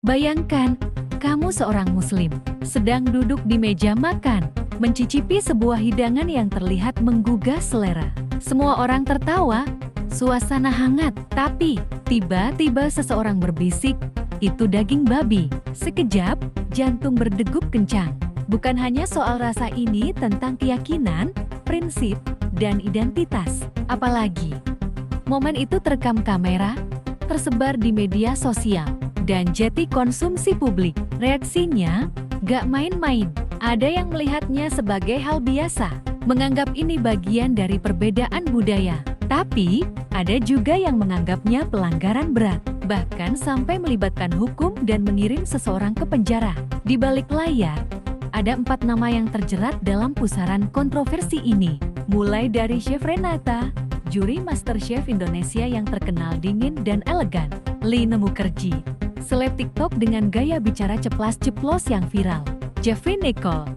Bayangkan, kamu seorang muslim, sedang duduk di meja makan, mencicipi sebuah hidangan yang terlihat menggugah selera. Semua orang tertawa, suasana hangat, tapi tiba-tiba seseorang berbisik, "Itu daging babi." Sekejap, jantung berdegup kencang. Bukan hanya soal rasa ini tentang keyakinan, prinsip, dan identitas. Apalagi, momen itu terekam kamera, tersebar di media sosial, dan jadi konsumsi publik. Reaksinya gak main-main. Ada yang melihatnya sebagai hal biasa, menganggap ini bagian dari perbedaan budaya. Tapi, ada juga yang menganggapnya pelanggaran berat, bahkan sampai melibatkan hukum dan mengirim seseorang ke penjara. Di balik layar, ada 4 nama yang terjerat dalam pusaran kontroversi ini. Mulai dari Chef Renata, juri MasterChef Indonesia yang terkenal dingin dan elegan. Lina Mukherjee, seleb TikTok dengan gaya bicara ceplas-ceplos yang viral. Jeffrey Nicole,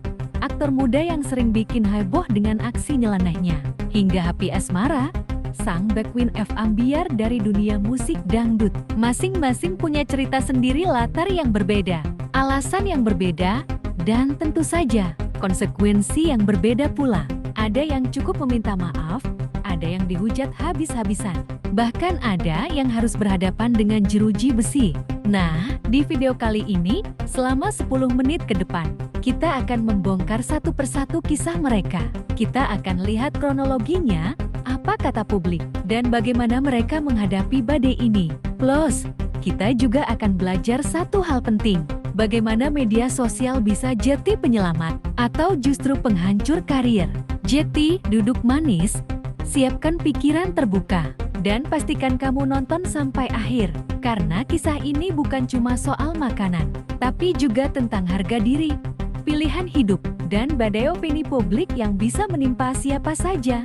aktor muda yang sering bikin heboh dengan aksi nyelenehnya. Hingga Happy Asmara, sang Queen of Ambiar dari dunia musik dangdut. Masing-masing punya cerita sendiri, latar yang berbeda, alasan yang berbeda, dan tentu saja konsekuensi yang berbeda pula. Ada yang cukup meminta maaf, ada yang dihujat habis-habisan, bahkan ada yang harus berhadapan dengan jeruji besi. Nah, di video kali ini, selama 10 menit ke depan, kita akan membongkar satu persatu kisah mereka. Kita akan lihat kronologinya, apa kata publik, dan bagaimana mereka menghadapi badai ini. Plus, kita juga akan belajar satu hal penting. Bagaimana media sosial bisa jadi penyelamat atau justru penghancur karir. Jadi, duduk manis, siapkan pikiran terbuka, dan pastikan kamu nonton sampai akhir. Karena kisah ini bukan cuma soal makanan, tapi juga tentang harga diri, pilihan hidup, dan badai opini publik yang bisa menimpa siapa saja.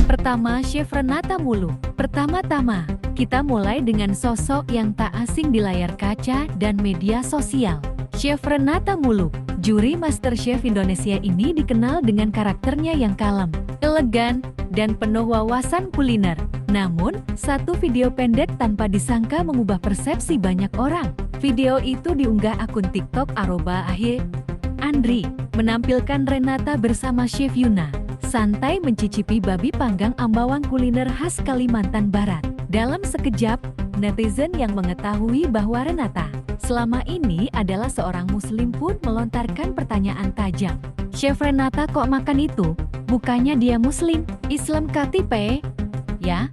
Pertama, Chef Renata Mulu. Pertama-tama, kita mulai dengan sosok yang tak asing di layar kaca dan media sosial. Chef Renata Mulu, juri MasterChef Indonesia ini dikenal dengan karakternya yang kalem, elegan, dan penuh wawasan kuliner. Namun, satu video pendek tanpa disangka mengubah persepsi banyak orang. Video itu diunggah akun TikTok @Andri, menampilkan Renata bersama Chef Yuna santai mencicipi babi panggang Ambawang, kuliner khas Kalimantan Barat. Dalam sekejap, netizen yang mengetahui bahwa Renata selama ini adalah seorang muslim pun melontarkan pertanyaan tajam. Chef Renata kok makan itu? Bukannya dia muslim? Islam KTP? Ya?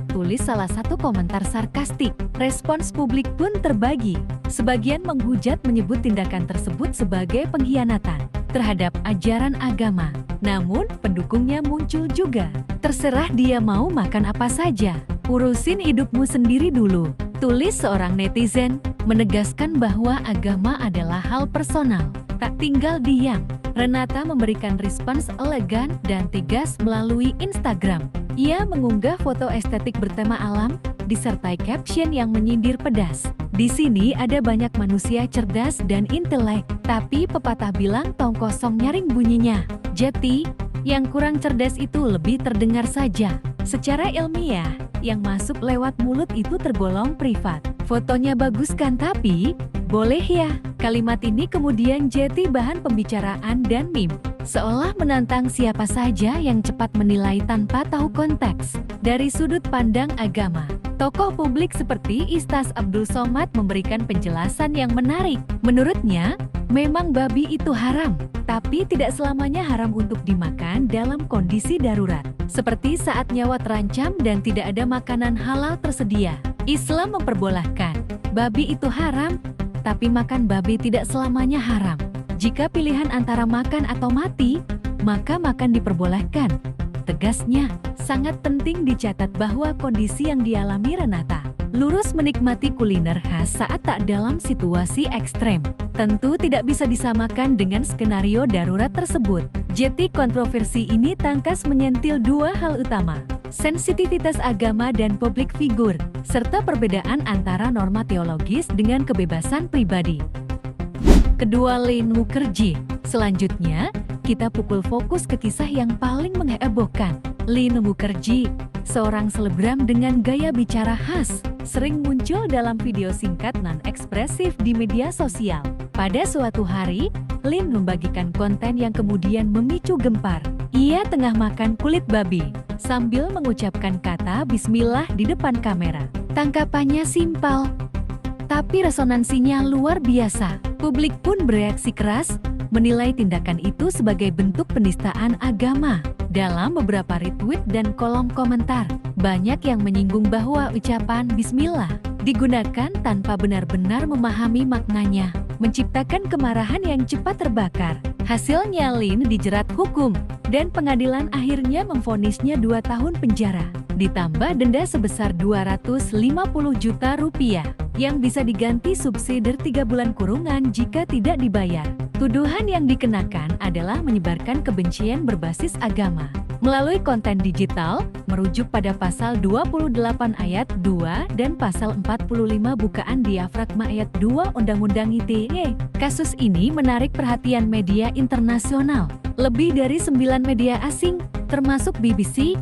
Tulis salah satu komentar sarkastik. Respons publik pun terbagi. Sebagian menghujat menyebut tindakan tersebut sebagai pengkhianatan terhadap ajaran agama. Namun, pendukungnya muncul juga. Terserah dia mau makan apa saja. Urusin hidupmu sendiri dulu, tulis seorang netizen, menegaskan bahwa agama adalah hal personal. Tak tinggal diam, Renata memberikan respons elegan dan tegas melalui Instagram. Ia mengunggah foto estetik bertema alam, disertai caption yang menyindir pedas. Di sini ada banyak manusia cerdas dan intelek, tapi pepatah bilang tong kosong nyaring bunyinya. Jadi, yang kurang cerdas itu lebih terdengar saja. Secara ilmiah, yang masuk lewat mulut itu tergolong privat. Fotonya bagus kan, tapi boleh ya. Kalimat ini kemudian jadi bahan pembicaraan dan meme, seolah menantang siapa saja yang cepat menilai tanpa tahu konteks. Dari sudut pandang agama, tokoh publik seperti Ustaz Abdul Somad memberikan penjelasan yang menarik. Menurutnya, memang babi itu haram, tapi tidak selamanya haram untuk dimakan dalam kondisi darurat, seperti saat nyawa terancam dan tidak ada makanan halal tersedia. Islam memperbolehkan, babi itu haram, tapi makan babi tidak selamanya haram. Jika pilihan antara makan atau mati, maka makan diperbolehkan. Tegasnya, sangat penting dicatat bahwa kondisi yang dialami Renata lurus menikmati kuliner khas saat tak dalam situasi ekstrem. Tentu tidak bisa disamakan dengan skenario darurat tersebut. Jadi kontroversi ini tangkas menyentil dua hal utama: sensitivitas agama dan publik figur, serta perbedaan antara norma teologis dengan kebebasan pribadi. Kedua, Lina Mukherjee. Selanjutnya, kita pukul fokus ke kisah yang paling menghebohkan. Lina Mukherjee, seorang selebgram dengan gaya bicara khas, sering muncul dalam video singkat non-ekspresif di media sosial. Pada suatu hari, Lin membagikan konten yang kemudian memicu gempar. Ia tengah makan kulit babi, sambil mengucapkan kata bismillah di depan kamera. Tangkapannya simpel, tapi resonansinya luar biasa. Publik pun bereaksi keras, menilai tindakan itu sebagai bentuk penistaan agama. Dalam beberapa retweet dan kolom komentar, banyak yang menyinggung bahwa ucapan bismillah digunakan tanpa benar-benar memahami maknanya, menciptakan kemarahan yang cepat terbakar. Hasilnya Lin dijerat hukum, dan pengadilan akhirnya memvonisnya 2 tahun penjara, ditambah denda sebesar 250 juta rupiah, yang bisa diganti subsidi 3 bulan kurungan jika tidak dibayar. Tuduhan yang dikenakan adalah menyebarkan kebencian berbasis agama melalui konten digital, merujuk pada pasal 28 ayat 2 dan pasal 45 bukaan diafragma ayat 2 Undang-Undang ITE. Kasus ini menarik perhatian media internasional. Lebih dari 9 media asing, termasuk BBC,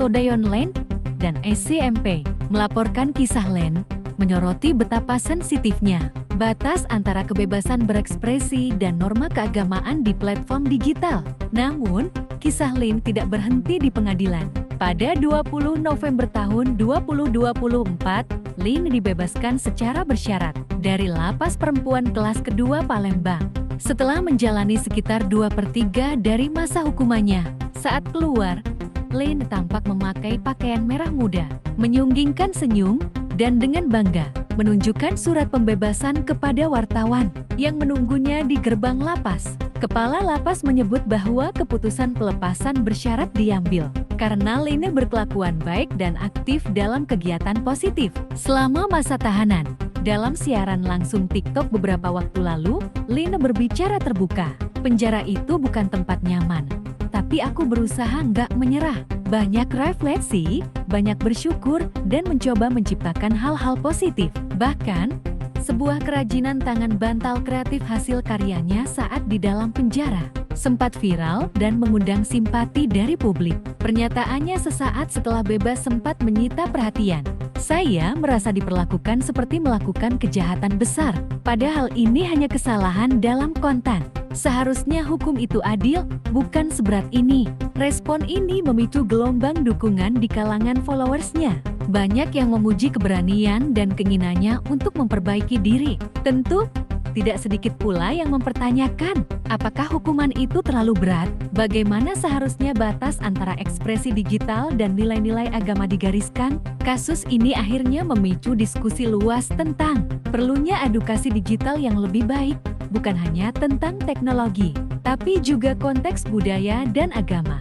Today Online, dan SCMP, melaporkan kisah Lin, menyoroti betapa sensitifnya batas antara kebebasan berekspresi dan norma keagamaan di platform digital. Namun, kisah Lin tidak berhenti di pengadilan. Pada 20 November tahun 2024, Lin dibebaskan secara bersyarat dari lapas perempuan kelas kedua Palembang. Setelah menjalani sekitar 2/3 dari masa hukumannya, saat keluar, Lin tampak memakai pakaian merah muda, menyunggingkan senyum, dan dengan bangga menunjukkan surat pembebasan kepada wartawan yang menunggunya di gerbang lapas. Kepala lapas menyebut bahwa keputusan pelepasan bersyarat diambil karena Lin berkelakuan baik dan aktif dalam kegiatan positif selama masa tahanan. Dalam siaran langsung TikTok beberapa waktu lalu, Lin berbicara terbuka. Penjara itu bukan tempat nyaman, tapi aku berusaha nggak menyerah. Banyak refleksi, banyak bersyukur, dan mencoba menciptakan hal-hal positif. Bahkan, sebuah kerajinan tangan bantal kreatif hasil karyanya saat di dalam penjara sempat viral dan mengundang simpati dari publik. Pernyataannya sesaat setelah bebas sempat menyita perhatian. Saya merasa diperlakukan seperti melakukan kejahatan besar, padahal ini hanya kesalahan dalam konten. Seharusnya hukum itu adil, bukan seberat ini. Respon ini memicu gelombang dukungan di kalangan followersnya. Banyak yang memuji keberanian dan keinginannya untuk memperbaiki diri. Tentu, tidak sedikit pula yang mempertanyakan, apakah hukuman itu terlalu berat? Bagaimana seharusnya batas antara ekspresi digital dan nilai-nilai agama digariskan? Kasus ini akhirnya memicu diskusi luas tentang perlunya edukasi digital yang lebih baik, bukan hanya tentang teknologi, tapi juga konteks budaya dan agama.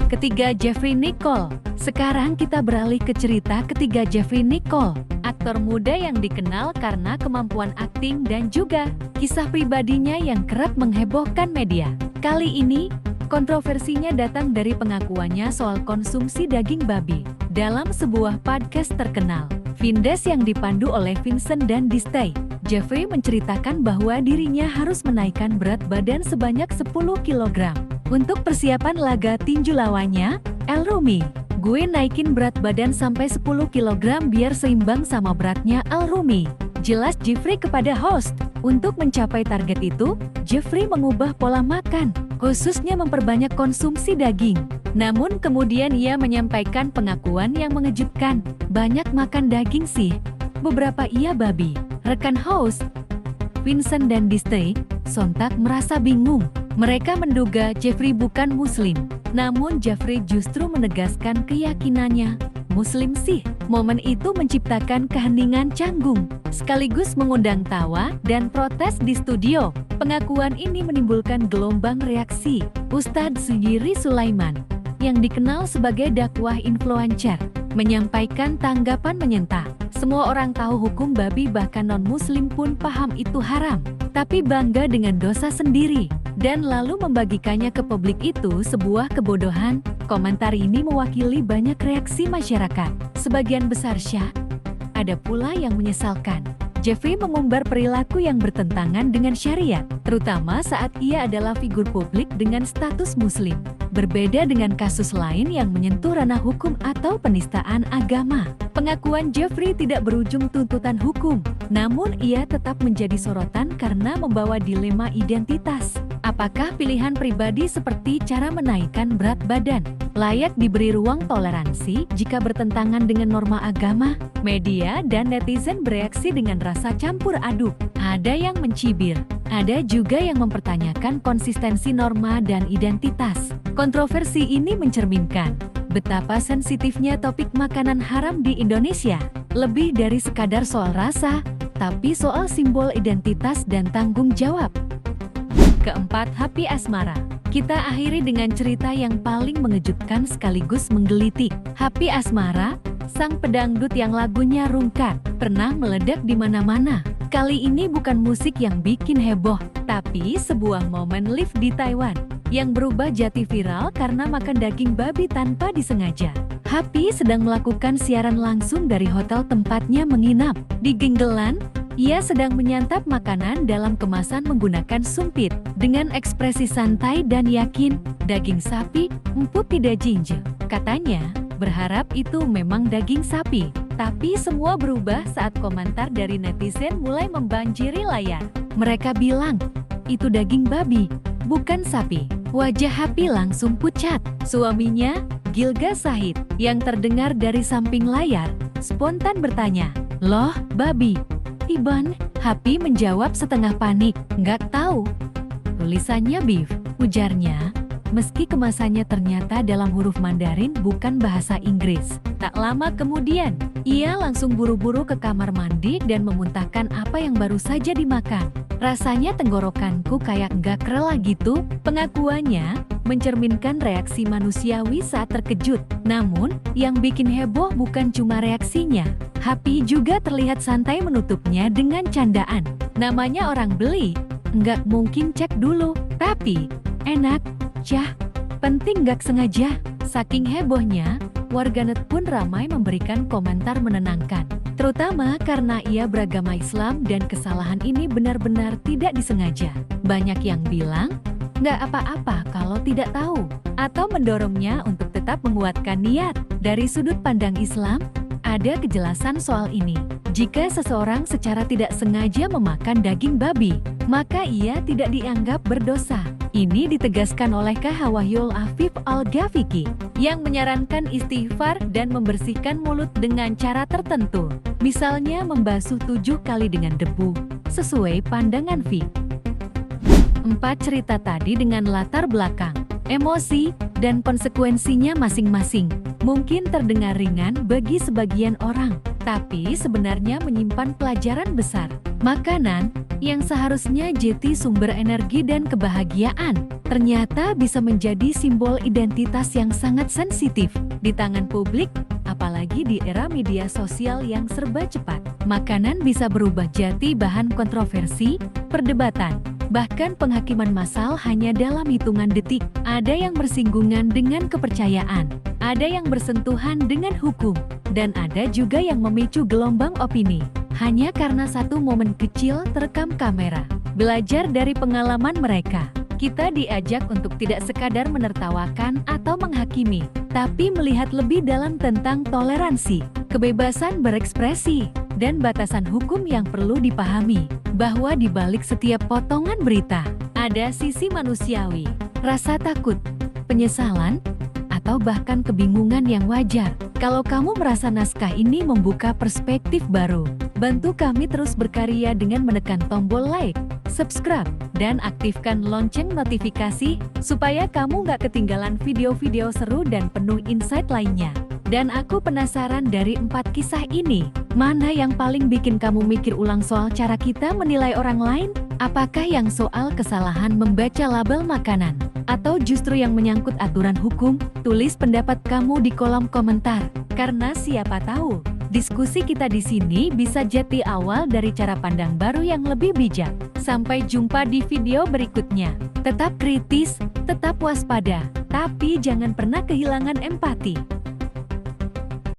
Ketiga, Jeffrey Nicole. Sekarang kita beralih ke cerita ketiga Jeffrey Nicole, aktor muda yang dikenal karena kemampuan akting dan juga kisah pribadinya yang kerap menghebohkan media. Kali ini, kontroversinya datang dari pengakuannya soal konsumsi daging babi. Dalam sebuah podcast terkenal, Vindes yang dipandu oleh Vincent dan Distay, Jeffrey menceritakan bahwa dirinya harus menaikkan berat badan sebanyak 10 kg. Untuk persiapan laga tinju lawannya, El Rumi, gue naikin berat badan sampai 10 kg biar seimbang sama beratnya El Rumi, jelas Jeffrey kepada host. Untuk mencapai target itu, Jeffrey mengubah pola makan, khususnya memperbanyak konsumsi daging. Namun kemudian ia menyampaikan pengakuan yang mengejutkan, banyak makan daging sih, beberapa iya babi. Rekan host, Vincent dan Distay, sontak merasa bingung. Mereka menduga Jeffrey bukan Muslim, namun Jeffrey justru menegaskan keyakinannya, Muslim sih. Momen itu menciptakan keheningan canggung, sekaligus mengundang tawa dan protes di studio. Pengakuan ini menimbulkan gelombang reaksi. Ustadz Suyiri Sulaiman, yang dikenal sebagai dakwah influencer, menyampaikan tanggapan menyentak. Semua orang tahu hukum babi, bahkan non-muslim pun paham itu haram, tapi bangga dengan dosa sendiri, dan lalu membagikannya ke publik itu sebuah kebodohan. Komentar ini mewakili banyak reaksi masyarakat. Sebagian besar syah, ada pula yang menyesalkan. Jeffrey mengumbar perilaku yang bertentangan dengan syariat, terutama saat ia adalah figur publik dengan status muslim. Berbeda dengan kasus lain yang menyentuh ranah hukum atau penistaan agama, pengakuan Jeffrey tidak berujung tuntutan hukum. Namun ia tetap menjadi sorotan karena membawa dilema identitas. Apakah pilihan pribadi seperti cara menaikkan berat badan layak diberi ruang toleransi jika bertentangan dengan norma agama? Media dan netizen bereaksi dengan rasa campur aduk. Ada yang mencibir, ada juga yang mempertanyakan konsistensi norma dan identitas. Kontroversi ini mencerminkan betapa sensitifnya topik makanan haram di Indonesia. Lebih dari sekadar soal rasa, tapi soal simbol identitas dan tanggung jawab. Keempat, Happy Asmara. Kita akhiri dengan cerita yang paling mengejutkan sekaligus menggelitik. Happy Asmara, sang pedangdut yang lagunya rungkat, pernah meledak di mana-mana. Kali ini bukan musik yang bikin heboh, tapi sebuah momen live di Taiwan yang berubah jadi viral karena makan daging babi tanpa disengaja. Happy sedang melakukan siaran langsung dari hotel tempatnya menginap. Di Genggelan, ia sedang menyantap makanan dalam kemasan menggunakan sumpit. Dengan ekspresi santai dan yakin, daging sapi, empuk tidak jinje. Katanya, berharap itu memang daging sapi. Tapi semua berubah saat komentar dari netizen mulai membanjiri layar. Mereka bilang, itu daging babi, bukan sapi. Wajah Happy langsung pucat. Suaminya, Gilga Sahid, yang terdengar dari samping layar, spontan bertanya, "Loh, babi? Iban?" Happy menjawab setengah panik, "Nggak tahu." Tulisannya beef, ujarnya, meski kemasannya ternyata dalam huruf Mandarin bukan bahasa Inggris. Tak lama kemudian, ia langsung buru-buru ke kamar mandi dan memuntahkan apa yang baru saja dimakan. "Rasanya tenggorokanku kayak nggak rela gitu." Pengakuannya mencerminkan reaksi manusiawi saat terkejut. Namun, yang bikin heboh bukan cuma reaksinya. Happy juga terlihat santai menutupnya dengan candaan. "Namanya orang beli, nggak mungkin cek dulu. Tapi, enak, cah. Penting nggak sengaja." Saking hebohnya, warganet pun ramai memberikan komentar menenangkan. Terutama karena ia beragama Islam dan kesalahan ini benar-benar tidak disengaja. Banyak yang bilang, nggak apa-apa kalau tidak tahu, atau mendorongnya untuk tetap menguatkan niat. Dari sudut pandang Islam, ada kejelasan soal ini. Jika seseorang secara tidak sengaja memakan daging babi, maka ia tidak dianggap berdosa. Ini ditegaskan oleh Kh. Wahyul Afif Al-Ghafiqi, yang menyarankan istighfar dan membersihkan mulut dengan cara tertentu. Misalnya membasuh 7 kali dengan debu, sesuai pandangan fiqh. 4 cerita tadi dengan latar belakang, emosi, dan konsekuensinya masing-masing mungkin terdengar ringan bagi sebagian orang, tapi sebenarnya menyimpan pelajaran besar. Makanan yang seharusnya jadi sumber energi dan kebahagiaan, ternyata bisa menjadi simbol identitas yang sangat sensitif di tangan publik, apalagi di era media sosial yang serba cepat. Makanan bisa berubah jadi bahan kontroversi, perdebatan, bahkan penghakiman massal hanya dalam hitungan detik. Ada yang bersinggungan dengan kepercayaan, ada yang bersentuhan dengan hukum, dan ada juga yang memicu gelombang opini hanya karena satu momen kecil terekam kamera. Belajar dari pengalaman mereka, kita diajak untuk tidak sekadar menertawakan atau menghakimi, tapi melihat lebih dalam tentang toleransi, kebebasan berekspresi, dan batasan hukum yang perlu dipahami. Bahwa di balik setiap potongan berita, ada sisi manusiawi, rasa takut, penyesalan, atau bahkan kebingungan yang wajar. Kalau kamu merasa naskah ini membuka perspektif baru, bantu kami terus berkarya dengan menekan tombol like, subscribe, dan aktifkan lonceng notifikasi supaya kamu nggak ketinggalan video-video seru dan penuh insight lainnya. Dan aku penasaran dari 4 kisah ini, mana yang paling bikin kamu mikir ulang soal cara kita menilai orang lain? Apakah yang soal kesalahan membaca label makanan? Atau justru yang menyangkut aturan hukum? Tulis pendapat kamu di kolom komentar, karena siapa tahu, diskusi kita di sini bisa jadi awal dari cara pandang baru yang lebih bijak. Sampai jumpa di video berikutnya. Tetap kritis, tetap waspada, tapi jangan pernah kehilangan empati.